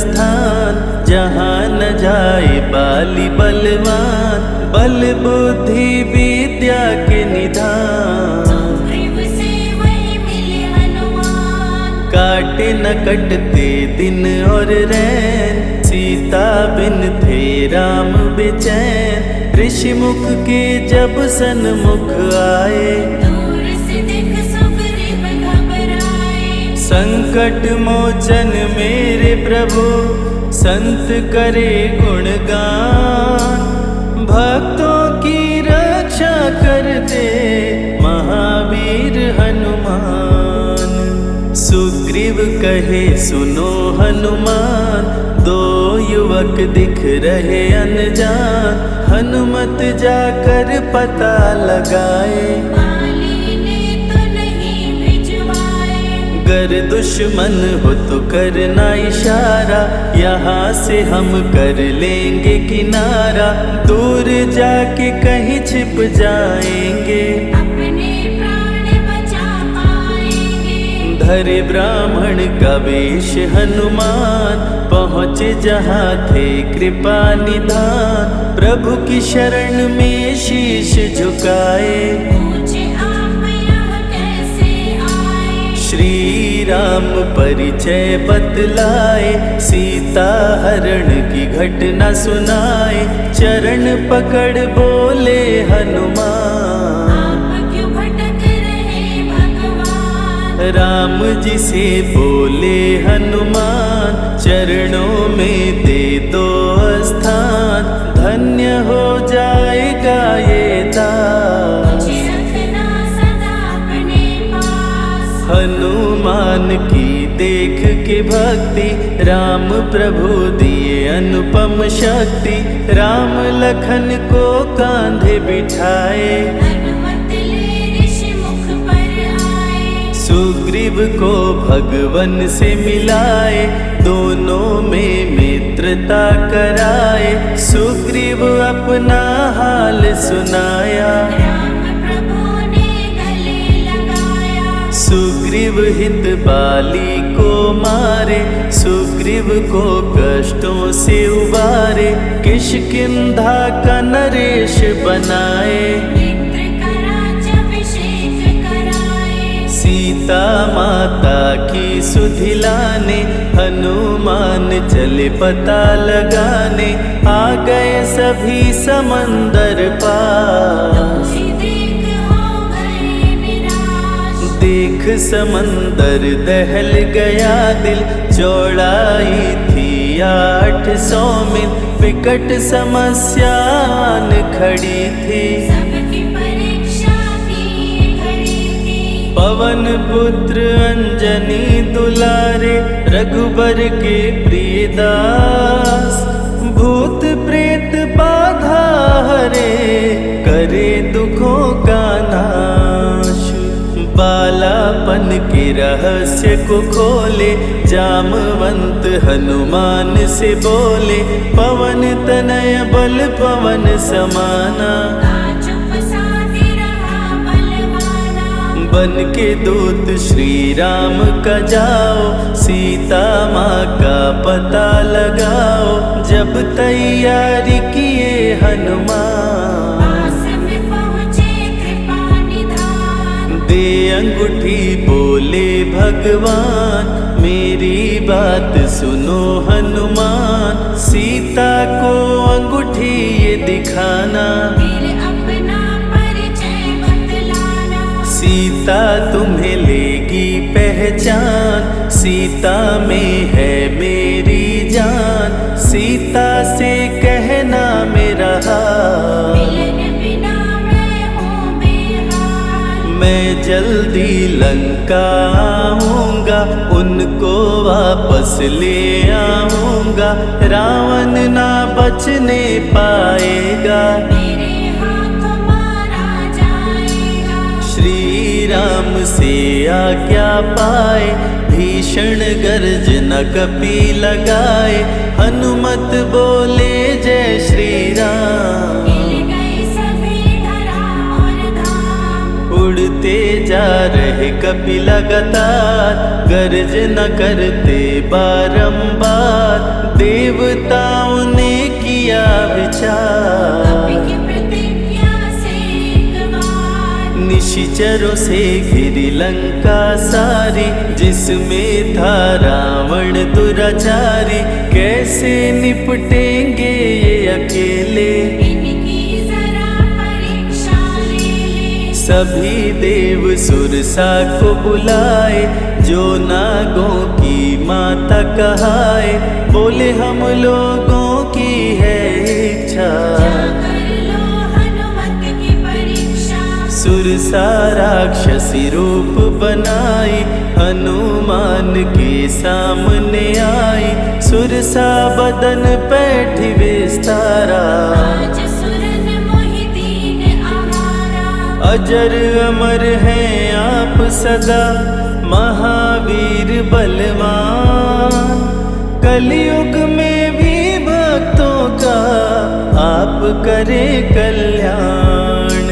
स्थान, जहाँ न जाए बाली बलवान। बल बुद्धि विद्या के निधान, सुग्रीव से वही मिले हनुमान। काटे न कटते दिन और रैन, सीता बिन थे राम बेचैन। ऋषि मुख के जब सन्मुख आए, दूर से देख सुग्रीव घबराए। संकट मोचन मेरे प्रभु, संत करे गुणगान। भक्तों की रक्षा करते महावीर हनुमान। सुग्रीव कहे सुनो हनुमान, दो युवक दिख रहे अनजान। हनुमत जाकर पता लगाए, बाली ने तो नहीं भिजवाए। गर दुश्मन हो तो करना इशारा, यहाँ से हम कर लेंगे किनारा। दूर जाके कहीं छिप जाएंगे, अपने प्राण बचा पाएंगे। धरे ब्राह्मण का वेश हनुमान, पहुँचे जहाँ थे कृपा निधान। प्रभु की शरण में शीश झुकाए, पूछे आप यहाँ कैसे आए। श्री राम परिचय बतलाए, सीता हरण की घटना सुनाए। चरण पकड़ बोले हनुमान, आप क्यों भटक रहे भगवान। राम जी से बोले हनुमान, चरणों में दे दो स्थान। धन्य हो जाएगा ये दास, मुझे रखना सदा अपने पास। हनुमान की देख के भक्ति, राम प्रभु दिए अनुपम शक्ति। राम लखन को कांधे बिठाए, हनुमत ले ऋषि मुख पर आए। सुग्रीव को भगवन से मिलाए, दोनों में मित्रता कराए। सुग्रीव अपना हाल सुनाया, राम प्रभु ने गले लगाया। सुग्रीव हित बाली को मारे, सुग्रीव को कष्टों से उबारे। किष्किंधा का नरेश बनाए, मित्र का राज्याभिषेक कराए। सीता माता की सुधि लाने, हनुमान चले पता लगाने। आ गए सभी समंदर पार, तुझे देख हो गए निराश। देख समंदर दहल गया दिल। चौड़ाई थी 800 मील, विकट समस्यान खड़ी थी। सबकी परीक्षा की घड़ी थी। पवन पुत्र अंजनी दुलारे, रघुबर के प्रिय दास। भूत प्रेत बाधा हरे, करे दुखों का नाश। बालापन के रहस्य को खोले, जामवंत हनुमान से बोले। पवन तनय बल पवन समाना, चुप साधे रहा बलवाना। बन के दूत श्री राम का जाओ, सीता माँ का पता लगाओ। जब तैयारी किए हनुमान, पास में पहुँचे कृपा निधान। दे अंगूठी बोले भगवान, मेरी बात सुनो हनुमान। सीता को अंगूठी ये दिखाना, फिर अपना परिचय बतलाना। सीता तुम्हें लेगी पहचान। सीता में है मेरी जान, सीता से कहना मेरा हाल। जल्दी लंका आऊंगा, उनको वापस ले आऊंगा, रावण ना बचने पाएगा। मेरे हाथों मारा जाएगा। श्री राम से आज्ञा पाए, भीषण गर्जना कपि लगाए, हनुमत बोले जय श्री राम। हिल गए सभी धरा और धाम। उड़ते जा रहे कपि लगातार, गर्जना करते बारंबार, देवताओं ने किया विचार। कपि की प्रतिज्ञा से एक बार, निशिचरों से घिरी लंका सारी, जिसमें था रावण दुराचारी, कैसे निपटेंगे ये अकेले। इनकी जरा परीक्षा ले ले। सभी देव सुरसा को बुलाए, जो नागों की माता कहाए, बोले हम लोगों की है इच्छा। जाकर लो हनुमत की परीक्षा। सुरसा राक्षसी रूप बनाई, हनुमान के सामने आई, सुरसा बदन पैठी विस्तारा। आज सुरन मोहि दीन आहारा। अजर अमर हैं आप सदा, महावीर बलवान, कलयुग में भी भक्तों का आप करें कल्याण।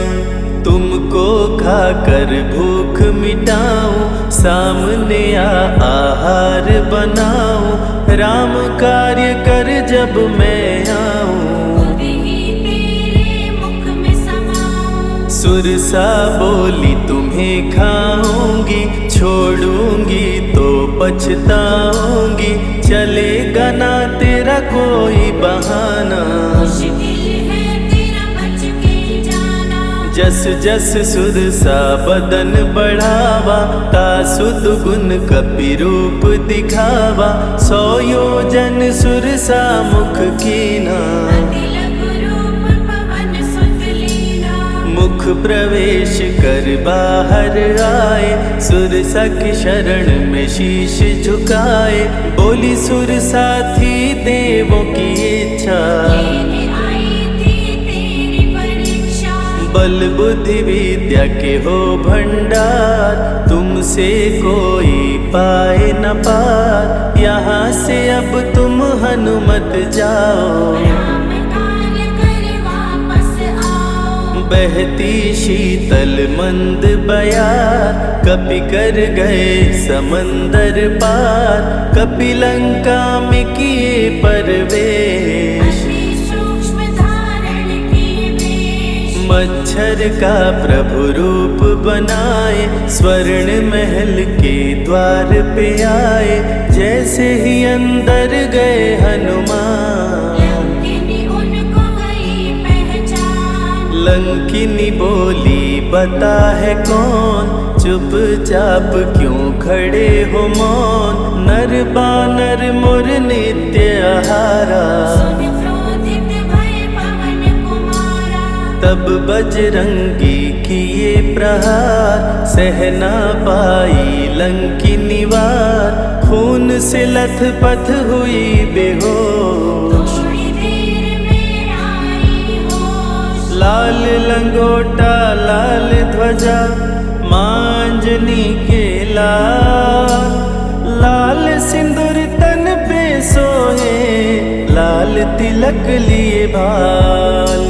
तुमको खाकर भूख मिटाऊं, सामने आहार बनाऊं, राम कार्य कर जब मैं आऊं। खुद ही तेरे मुख में समाऊं। सुरसा बोली तुम्हें खाऊंगी, छोड़ूंगी तो पछताऊंगी, चलेगा ना तेरा कोई बहाना। मुश्किल है तेरा बच के जाना। जस जस सुरसा बदन बढ़ावा, तासुद गुण कपि रूप दिखावा, 100 योजन सुरसा मुख कीना। अति लघु रूप पवन सुत लीना। मुख प्रवेश कर बाहर आए, सुरसा की शरण में शीश झुकाए, बोली सुरसा थी देवों की इच्छा। लेने आई थी तेरी परीक्षा। बल बुद्धि विद्या के हो भंडार, तुमसे कोई पाए न पार, यहाँ से अब तुम हनुमत जाओ। राम कार्य कर वापस आओ। बहती शीतल मंद बयार, कपि कर गए समंदर पार, कपि लंका में किए प्रवेश। अति सूक्ष्म धारण की वेश। मच्छर का प्रभु रूप बनाए, स्वर्ण महल के द्वार पे आए, जैसे ही अंदर गए हनुमान। लंकिनी उनको गई पहचान। लंकिनी बोली बता है कौन, चुपचाप क्यों खड़े हो मौन, नर बानर मोर नित्य आहारा। सुन क्रोधित भय पवन कुमारा। तब बजरंगी किए प्रहार, सहना पाई लंकिनी वार, खून से लथपथ हुई बेहोश। थोड़ी देर में आई होश। लाल लंगोटा लाल ध्वजा, मांजनी के लाल, लाल सिंदूर तन पे सोहे, लाल तिलक लिए भाल।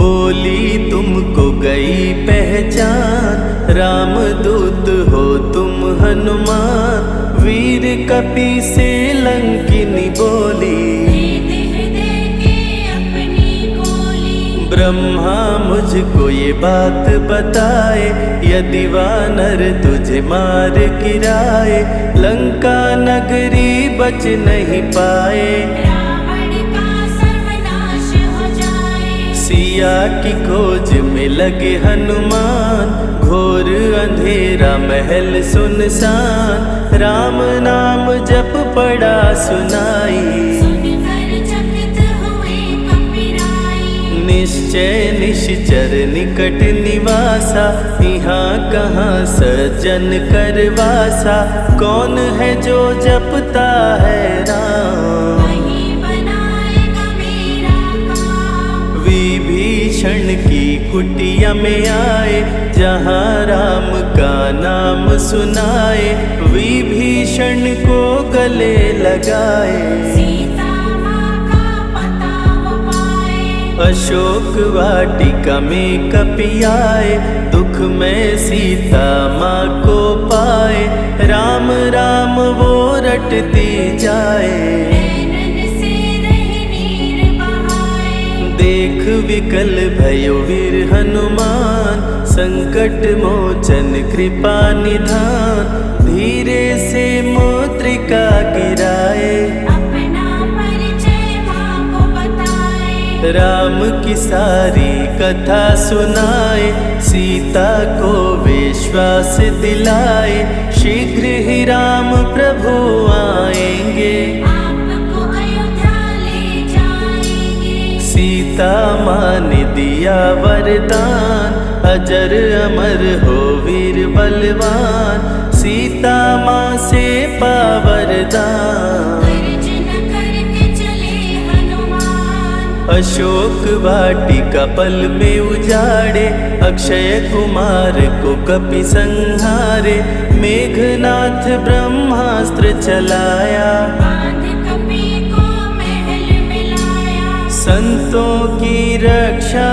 बोली तुमको गई पहचान, रामदूत हो तुम हनुमान, वीर कपि से लंकिनी बोली। हृदय के अपनी गोली। ब्रह्मा मुझको ये बात बताए, यदि वानर तुझे मार गिराए, लंका नगरी बच नहीं पाए। रावण का सर्वनाश हो जाए। सिया की खोज में लगे हनुमान, घोर अंधेरा महल सुनसान, राम नाम जप पड़ा सुनाई। सुनकर चकित हुए कपिराई। निश्चय निश्चर निकट निवासा, यहाँ कहाँ सज्जन करवासा। कौन है जो जपता है राम, वही बनाएगा मेरा काम। विभीषण की कुटिया में आए, जहाँ राम का नाम सुनाए। विभीषण को गले लगाए, सीता माँ का पता वो पाए। अशोक वाटिका में कपियाए, दुख में सीता माँ को पाए। राम राम वो रटती जाए, नैनन से रहे नीर बहाए। देख विकल भयो वीर हनुमान, संकट मोचन कृपा निधान। धीरे से मुद्रिका गिराए, अपना परिचय माँ को बताए। राम की सारी कथा सुनाए, सीता को विश्वास दिलाए। शीघ्र ही राम प्रभु आएंगे, आपको अयोध्या ले जाएंगे। सीता माँ ने दिया वरदान, अजर अमर हो वीर बलवान। सीता माँ से पावरदान, गर्जन करके चले हनुमान। अशोक वाटिका पल में उजाड़े। अक्षय कुमार को कपि संहारे, मेघनाथ ब्रह्मास्त्र चलाया। बांध कपि को महल में लाया। संतों की रक्षा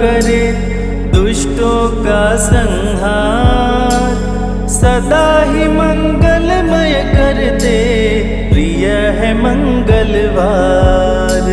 करे, दुष्टों का संहार। सदा ही मंगलमय करते, प्रिय है मंगलवार।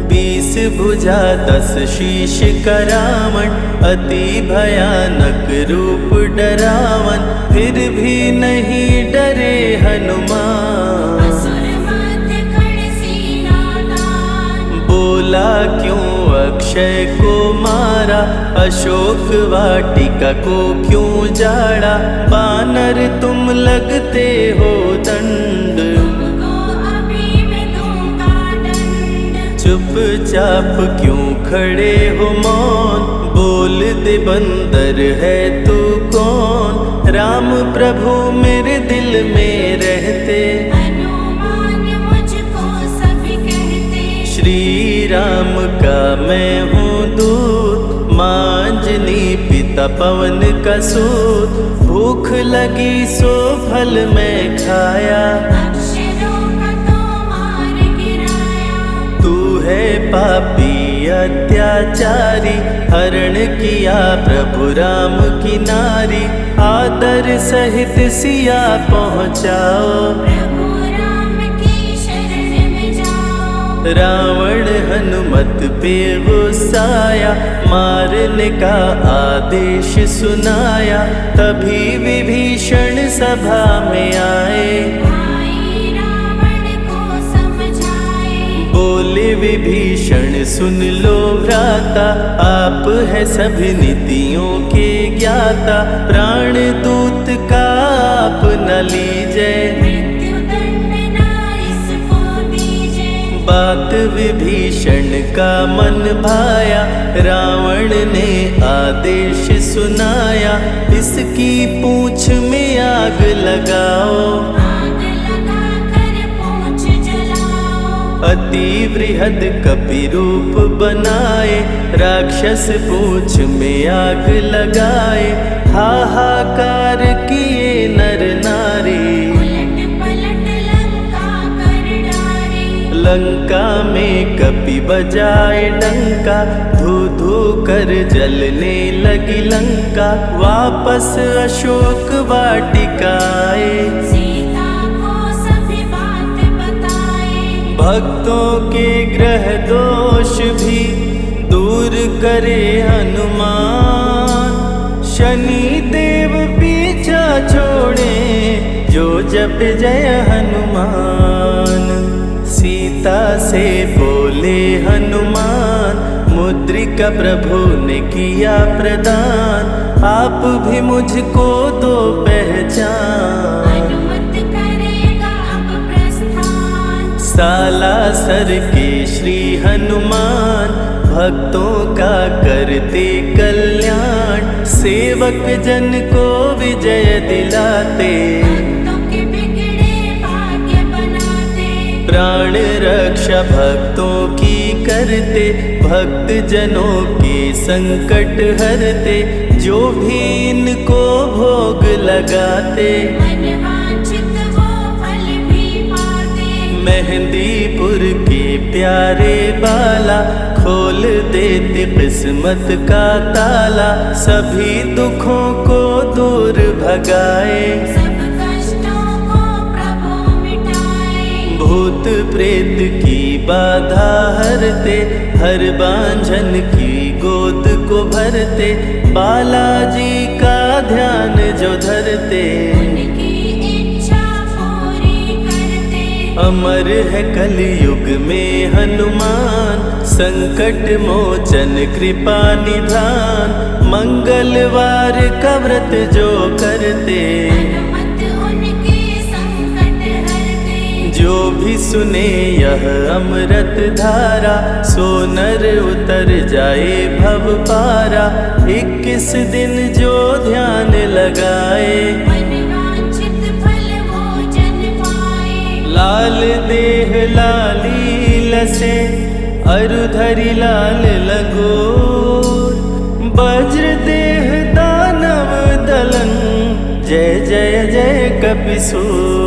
20 भुजा 10 शीश का रावण, अति भयानक रूप डरावन। फिर भी नहीं डरे हनुमान, असुर मध्य खड़े सीना तान। बोला क्यों अक्षय को मारा, अशोक वाटिका को क्यों जाड़ा। बानर तुम लगते हो दंड, तुमको अभी मैं दूंगा दंड। चुपचाप क्यों खड़े हो मौन, बोल दे बंदर है तू कौन। राम प्रभु मेरे दिल में रहते, हनुमान मुझको सभी कहते। श्री राम का मैं हूँ दूत, मांजनी पिता पवन का सूत। भूख लगी सो फल मैं खाया, अक्षरों का तो मार गिराया। तू है पापी अत्याचारी। हरण किया प्रभु राम की नारी, आदर सहित सिया पहुँचाओ। प्रभु राम की शरण में जाओ। रावण हनुमत पे गुस्साया, मारने का आदेश सुनाया। तभी विभीषण सभा में आए, भाई रावण को समझाए। बोले विभीषण सुन लो भ्राता, आप है सभी नीतियों के ज्ञाता। प्राण दूत का आप न लीजिए, मृत्यु दंड ना इसको दीजिए। बात विभीषण का मन भाया। रावण ने आदेश सुनाया, इसकी पूंछ में आग लगाओ। आग लगा कर पूंछ जलाओ। अति वृहद कपि रूप बनाए, राक्षस पूंछ में आग लगाए। हाहाकार किए नर नारी, उलट पलट लंका कर डारे। लंका में कपि बजाए डंका। धू धू कर जलने लगी लंका, वापस अशोक वाटिका आए। सीता को सभी बात बताए। भक्तों के ग्रह दोष भी दूर करे हनुमान। शनि देव पीछा छोड़े, जो जप जय हनुमान। सीता से बोले हनुमान, मुद्रिका प्रभु ने किया प्रदान। आप भी मुझको दो पहचान, अनुमत करेगा अब प्रस्थान। सालासर के श्री हनुमान। भक्तों का करते कल्याण, सेवक जन को विजय दिलाते, भक्तों के बिगड़े भाग्य बनाते, प्राण रक्षा भक्तों की करते, भक्त जनों के संकट हरते, जो भी इनको भोग लगाते, मनवांछित वो फल भी पाते। मेहंदीपुर के प्यारे बाला, खोल देते किस्मत का ताला, सभी दुखों को दूर भगाए, सब कष्टों को प्रभु मिटाए। भूत प्रेत की बाधा हरते, हर बांझन की गोद को भरते, बालाजी का ध्यान जो धरते, उनकी इच्छा पूरी करते। अमर है कलयुग में हनुमान, संकट मोचन कृपा निधान, मंगलवार का व्रत जो करते, हनुमत उनके संकट हरते। जो भी सुने यह अमृत धारा, सो नर उतर जाए भव पारा, 21 दिन जो ध्यान लगाए, मनवांछित फल वो जन पाए। लाल देह लाली लसे, अरुधरि लाल लगोर, वज्र देह दानव दलन, जय जय जय कपिसूर।